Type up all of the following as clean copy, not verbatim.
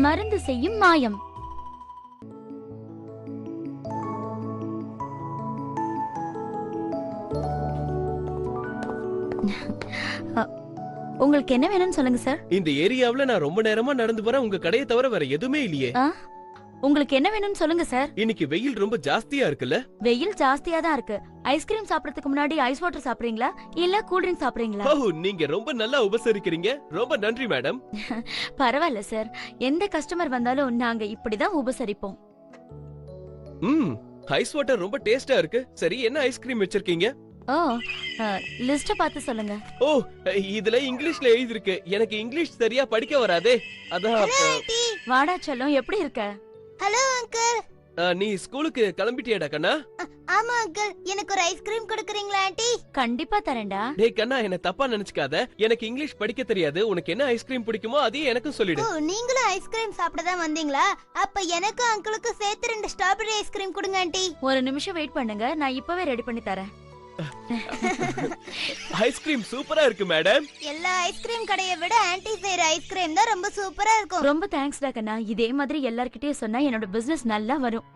மருந்து செய்யும் மாயம். உங்களுக்கு என்ன வேணும்னு சொல்லுங்க சார். இந்த ஏரியாவுல நான் ரொம்ப நேரமா நடந்து வரேன், உங்க கடையை தவிர வேற எதுவுமே இல்லையே. உங்களுக்கு என்ன வேணும்னு சொல்லுங்க சார். இன்னைக்கு வெயில் ரொம்ப ஜாஸ்தியா இருக்குல்ல? வெயில் ஜாஸ்தியா தான் இருக்கு. ஐஸ்கிரீம் சாப்பிடறதுக்கு முன்னாடி ஐஸ் வாட்டர் சாப்பிடுறீங்களா இல்ல கூல் ட்ரிங்க் சாப்பிடுறீங்களா? ஓ, நீங்க ரொம்ப நல்லா உபசரிக்கிறீங்க. ரொம்ப நன்றி மேடம். பரவாயில்ல சார். எந்த கஸ்டமர் வந்தாலும் நாங்க இப்படிதான் உபசரிப்போம். ஐஸ் வாட்டர் ரொம்ப டேஸ்டா இருக்கு. சரி, என்ன ஐஸ்கிரீம் வச்சிருக்கீங்க? ஓ, லிஸ்ட் பார்த்து சொல்லுங்க. ஓ, இதுல இங்கிலீஷ்ல எழுதி இருக்கு. எனக்கு இங்கிலீஷ் சரியா படிக்க வராதே. அதான். வாடா செல்லம், எப்படி இருக்க? Hello uncle. நீ ஸ்கூலுக்கு கிளம்பிட்டியாடா கண்ணா? ஆமா அங்கிள், எனக்கு ஒரு ஐஸ்கிரீம் கொடுக்கறீங்களா ஆண்டி? கண்டிப்பா தரேன்டா. டேய் கண்ணா, என்ன தப்பா நினைச்சுக்காத. எனக்கு இங்கிலீஷ் படிக்க தெரியாது. உனக்கு என்ன ஐஸ்கிரீம் பிடிக்குமோ அதையே எனக்கும் சொல்லிடு. ஓ, நீங்களும் ஐஸ்கிரீம் சாப்பிட தான் வந்தீங்களா? அப்ப எனக்கு அங்கிளுக்கு சேர்த்து 2 ஸ்ட்ராபெரி ஐஸ்கிரீம் கொடுங்க ஆண்டி. ஒரு நிமிஷம் வெயிட் பண்ணுங்க, நான் இப்பவே ரெடி பண்ணி தரேன். ஐஸ்கிரீம் சூப்பரா இருக்கு மேடம். எல்லா ஐஸ்கிரீம் கடையை விட ஆன்ட்டி செய்யற ஐஸ்கிரீம் தான் ரொம்ப சூப்பரா இருக்கும். ரொம்ப தேங்க்ஸ்டா கண்ணா. இதே மாதிரி எல்லார்கிட்டயும் சொன்னா என்னோட பிசினஸ் நல்லா வரும்.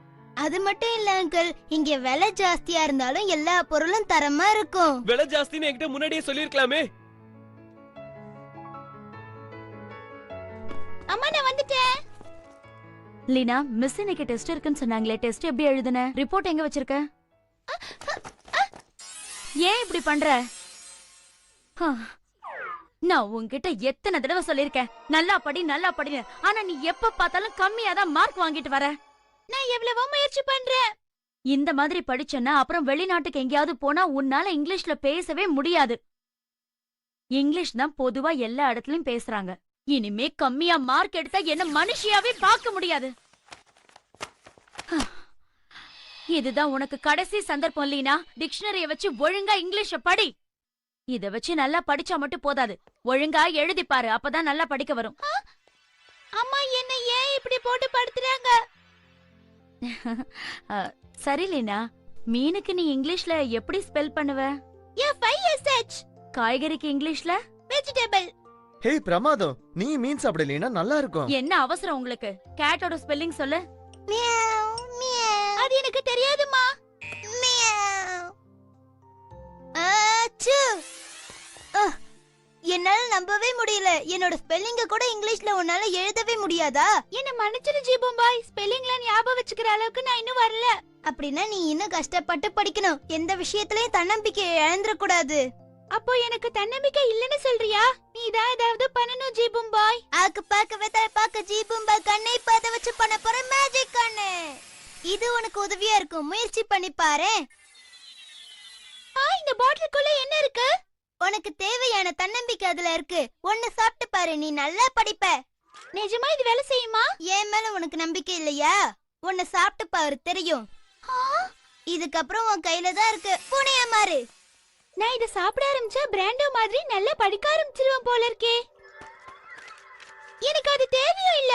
அது மட்டும் இல்ல அங்கிள், இங்க விலை ஜாஸ்தியா இருந்தாலும் எல்லா பொருளும் தரமா இருக்கும். விலை ஜாஸ்தின்னு என்கிட்ட முன்னாடியே சொல்லிருக்கலாமே. அம்மா, நான் வந்துட்டேன். லீனா, மிஸ் இன்னைக்கு டெஸ்ட் இருக்குன்னு சொன்னாங்களே, டெஸ்ட் எப்படி எழுதுன? ரிப்போர்ட் எங்க வச்சிருக்க? ஏன் இப்படி பண்ற? நான் உன்கிட்ட எத்தனை தடவை சொல்லிருக்கேன் நல்லா படி நல்லா படின்னு. ஆனா நீ எப்ப பார்த்தாலும் கம்மியா தான் மார்க் வாங்கிட்டு வர. நான் எவ்வளவோ முயற்சி பண்றேன். இந்த மாதிரி படிச்சேன்னா அப்புறம் வெளிநாட்டுக்கு எங்கேயாவது போனா உன்னால இங்கிலீஷ்ல பேசவே முடியாது. இங்கிலீஷ் தான் பொதுவா எல்லா இடத்துலயும் பேசுறாங்க. இனிமே கம்மியா மார்க் எடுத்தா என்ன மனுஷியாவே பார்க்க முடியாது. இதுதான் உனக்கு கடைசி சந்தர்ப்பம் லீனா. டிக்ஷனரிய வச்சு ஒழுங்கா இங்கிலீஷ படி. இத வச்சு நல்லா படிச்சா மட்டும் போதாது, ஒழுங்கா எழுதி பாரு, அப்பதான் நல்லா படிக்க வரும். அம்மா, என்ன ஏன் இப்படி போட்டு படுத்துறாங்க? சரி லீனா, மீனுக்கு நீ இங்கிலீஷ்ல எப்படி ஸ்பெல் பண்ணுவ? FISH. காய்கறிக்கு இங்கிலீஷ்ல வெஜிடபிள். ஹே பிரமாதம், நீ மீன் சாப்பிடலீனா நல்லா இருக்கும். என்ன அவசரம் உங்களுக்கு? கேட்டோட ஸ்பெல்லிங் சொல்லு. Meow meow. அது எனக்கு தெரியாதுமா. மியாவ். ஆச்சு. என்னால நம்பவே முடியல. என்னோட ஸ்பெல்லிங்க கூட இங்கிலீஷ்ல உன்னால எழுதவே முடியாதா? என்ன மன்னிச்சிரு ஜீபம்பாய். ஸ்பெல்லிங்ல ஞாபகம் வச்சுக்கிற அளவுக்கு நான் இன்னும் வரல. அப்படின்னா நீ இன்னும் கஷ்டப்பட்டு படிக்கணும். எந்த விஷயத்திலயும் தன்னம்பிக்கை இழந்துட கூடாது. அப்போ எனக்கு தன்னம்பிக்கை இல்லன்னு சொல்றியா? நீ தான் ஏதாவது பண்ணணும் ஜீபம்பாய். ஆக்கு பாக்க வெத்தல பாக்க ஜீபம்பாய் கண்ணை பாத வச்சு பண்ண போற மேஜிக் கண்ணு. இது உனக்கு உதவியா இருக்கும். முயற்சி பண்ணி பாரு. இந்த பாட்டிலுக்குள்ள என்ன இருக்கு? உனக்கு தேவையான தன்னம்பிக்கை அதுல இருக்கு. ஒன்னு சாப்பிட்டு பாரு, நீ நல்லா படிப்ப. நிஜமா இது வேலை செய்யுமா? என் மேல உனக்கு நம்பிக்கை இல்லையா? ஒன்னு சாப்பிட்டு பாரு, தெரியும். இதுக்கப்புறம் உன் கையில தான் இருக்கு. பூனையா மாறு. நான் இத சாப்பிட ஆரம்பிச்சா பிராண்டோ மாதிரி நல்லா படிக்க ஆரம்பிச்சிருவேன் போல இருக்கே. எனக்கு அது தேவையும் இல்ல.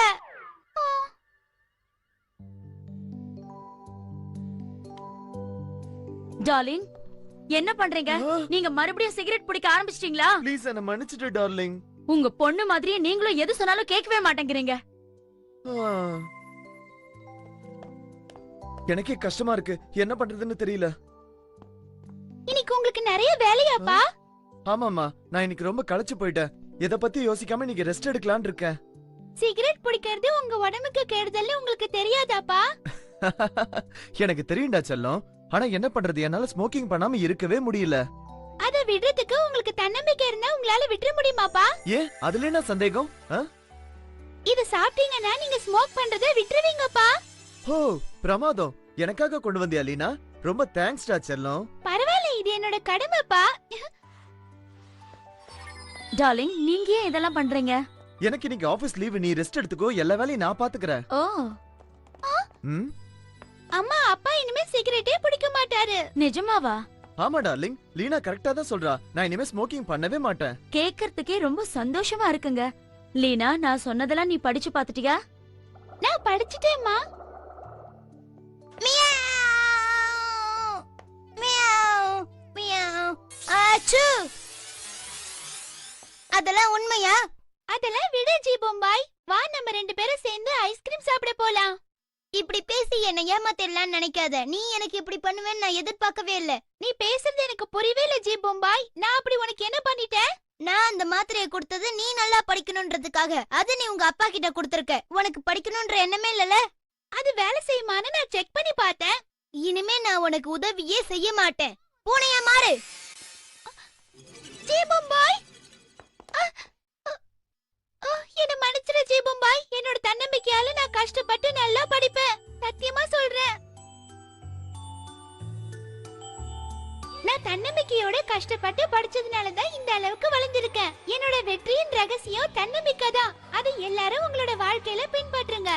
டார்லிங், என்ன பண்றீங்க? நீங்க மறுபடியும் சிகரெட் பிடிக்க ஆரம்பிச்சிட்டீங்களா? ப்ளீஸ் என்ன மன்னிச்சிடு டார்லிங். உங்க பொண்ணு மாதிரியே நீங்களும் எது சொன்னாலும் கேட்கவே மாட்டேங்கிறீங்க. எனக்கே கஷ்டமா இருக்கு, என்ன பண்றதுன்னு தெரியல. இன்னைக்கு உங்களுக்கு நிறைய வேலையாப்பா? ஆமாமா, நான் இன்னைக்கு ரொம்ப களைச்சு போயிட்டேன். எதை பத்தி யோசிக்காம நீங்க ரெஸ்ட் எடுக்கலாம்னு இருக்கேன். சிகரெட் பிடிக்கிறது உங்க உடம்புக்கு கெடுதல்னு உங்களுக்கு தெரியாதாப்பா? எனக்கு தெரியும்டா செல்லம். ஆனா என்ன பண்றது, என்னால ஸ்மோக்கிங் பண்ணாம இருக்கவே முடியல. அத விடுறதுக்கு உங்களுக்கு தன்னம்பிக்கை இருந்தா உங்களால விட்டுற முடியுமாப்பா? ஏன் அதுல என்ன சந்தேகம்? இது சாப்பிட்டீங்கன்னா நீங்க ஸ்மோக் பண்றதை விட்டுருவீங்கப்பா. ஓ பிரமாதம், எனக்காக கொண்டு வந்தியா லீனா? ரொம்ப தேங்க்ஸ்டா செல்லம். பரவாயில்ல, இது என்னோட கடமைப்பா. டார்லிங், நீங்க ஏன் இதெல்லாம் பண்றீங்க? எனக்கு இன்னைக்கு ஆபீஸ் லீவ், நீ ரெஸ்ட் எடுத்துக்கோ, எல்லா வேலையும் நான் பாத்துக்கறேன். ஓ. அம்மா, அப்பா இனிமே சிகரெட்டே பிடிக்க மாட்டாரு. நிஜமாவா? ஆமா டார்லிங், லீனா கரெக்ட்டா தான் சொல்றா. நான் இனிமே ஸ்மோக்கிங் பண்ணவே மாட்டேன். கேக்குறதுக்கே ரொம்ப சந்தோஷமா இருக்குங்க. லீனா, நான் சொன்னதெல்லாம் நீ படிச்சு பாத்துட்டியா? நான் படிச்சிட்டேம்மா. ஆச்சு. அதெல்லாம் உண்மையா? அதெல்லாம் விடு ஜீபம்பாய். வா, நம்ம 2 பேரும் சேர்ந்து இப்படி பேசி என்ன ஏமாத்திடலாம்னு நினைக்காத. நீ எனக்கு இப்படி பண்ணுவேன்னு நான் எதிர்பார்க்கவே இல்ல. நீ பேசுறது எனக்கு புரியவே இல்ல ஜி பொம்பாய். நான் அப்படி உனக்கு என்ன பண்ணிட்டேன்? நான் அந்த மாத்திரையை கொடுத்தது நீ நல்லா படிக்கணும்ன்றதுக்காக. அது நீ உங்க அப்பா கிட்ட கொடுத்திருக்க. உனக்கு படிக்கணும்ன்ற எண்ணமே இல்லல. அது வேலை செய்யுமான்னு நான் செக் பண்ணி பார்த்தேன். இனிமே நான் உனக்கு உதவியே செய்ய மாட்டேன். பூனையா மாறு. ஜி பொம்பாய், என்ன மன்னிச்சிரு ஜி பொம்பாய். என்னோட தன்னம்பிக்கையால நான் கஷ்டப்பட்டு நல்லா படிப்பேன். சத்தியமா சொல்றேன். நான் தன்னம்பிக்கையோட கஷ்டப்பட்டு படிச்சதுனால தான் இந்த அளவுக்கு வளர்ந்திருக்கேன். என்னோட வெற்றியின் ரகசியம் தன்னம்பிக்கை தான். அது எல்லாரும் உங்களோட வாழ்க்கையில பின்பற்றுங்க.